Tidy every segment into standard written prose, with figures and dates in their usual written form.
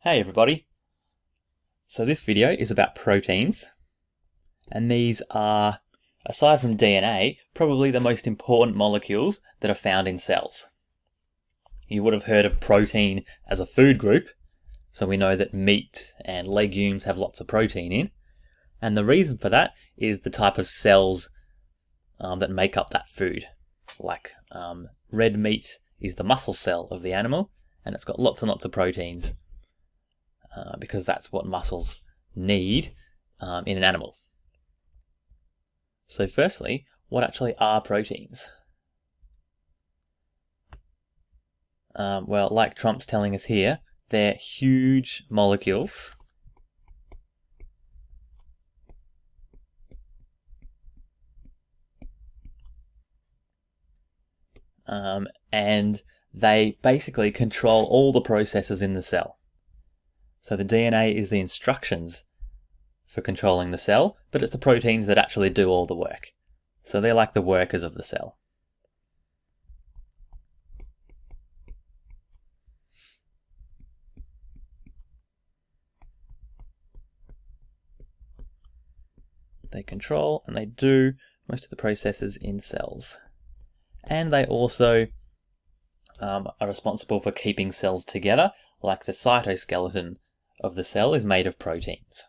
Hey everybody. So this video is about proteins, and these are, aside from DNA, probably the most important molecules that are found in cells. You would have heard of protein as a food group, so we know that meat and legumes have lots of protein in, and the reason for that is the type of cells that make up that food. Like red meat is the muscle cell of the animal, and it's got lots and lots of proteins. Because that's what muscles need in an animal. So firstly, what actually are proteins? Well, like Trump's telling us here, they're huge molecules and they basically control all the processes in the cell. So the DNA is the instructions for controlling the cell, but it's the proteins that actually do all the work. So they're like the workers of the cell. They control and they do most of the processes in cells. And they also are responsible for keeping cells together, like the cytoskeleton of the cell is made of proteins.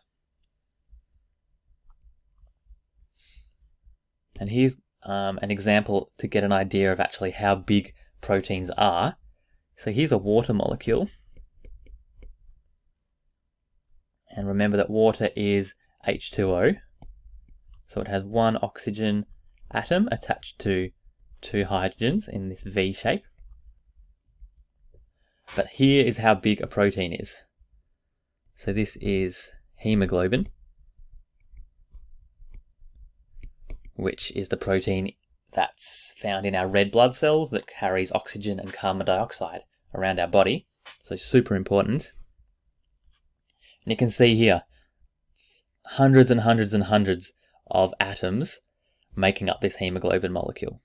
And here's an example to get an idea of actually how big proteins are. So here's a water molecule. And remember that water is H2O. So it has one oxygen atom attached to two hydrogens in this V shape. But here is how big a protein is. So this is hemoglobin, which is the protein that's found in our red blood cells that carries oxygen and carbon dioxide around our body. So super important. And you can see here, hundreds and hundreds and hundreds of atoms making up this hemoglobin molecule.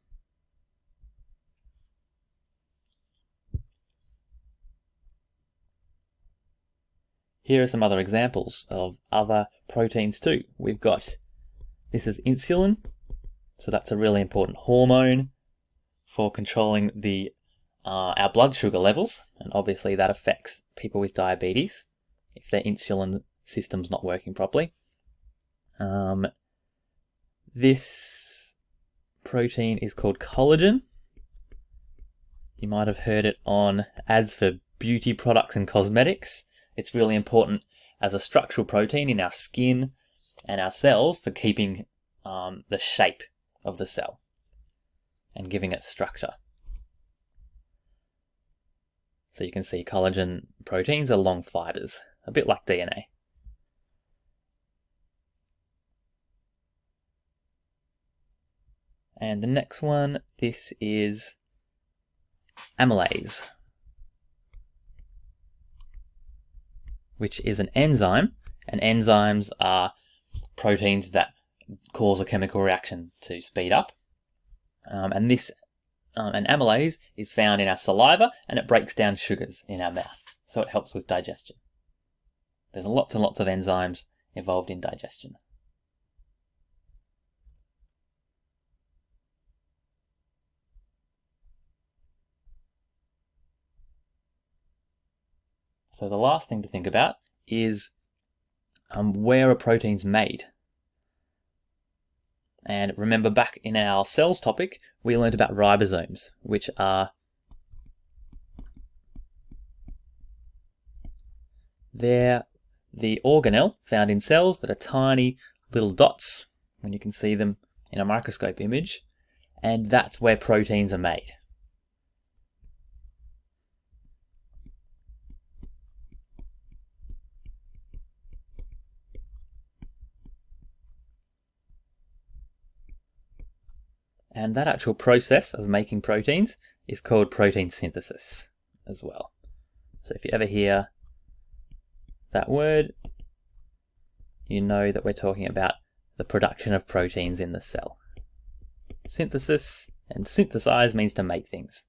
Here are some other examples of other proteins too. We've got, this is insulin, so that's a really important hormone for controlling our blood sugar levels, and obviously that affects people with diabetes if their insulin system's not working properly. This protein is called collagen. You might have heard it on ads for beauty products and cosmetics. It's really important as a structural protein in our skin and our cells for keeping the shape of the cell and giving it structure. So you can see collagen proteins are long fibers, a bit like DNA. And the next one, this is amylase, which is an enzyme, and enzymes are proteins that cause a chemical reaction to speed up. And amylase is found in our saliva, and it breaks down sugars in our mouth, so it helps with digestion. There's lots and lots of enzymes involved in digestion. So the last thing to think about is where are proteins made? And remember, back in our cells topic, we learned about ribosomes, which are they're the organelle found in cells that are tiny little dots, when you can see them in a microscope image, and that's where proteins are made. And that actual process of making proteins is called protein synthesis as well. So if you ever hear that word, you know that we're talking about the production of proteins in the cell. Synthesis and synthesize means to make things.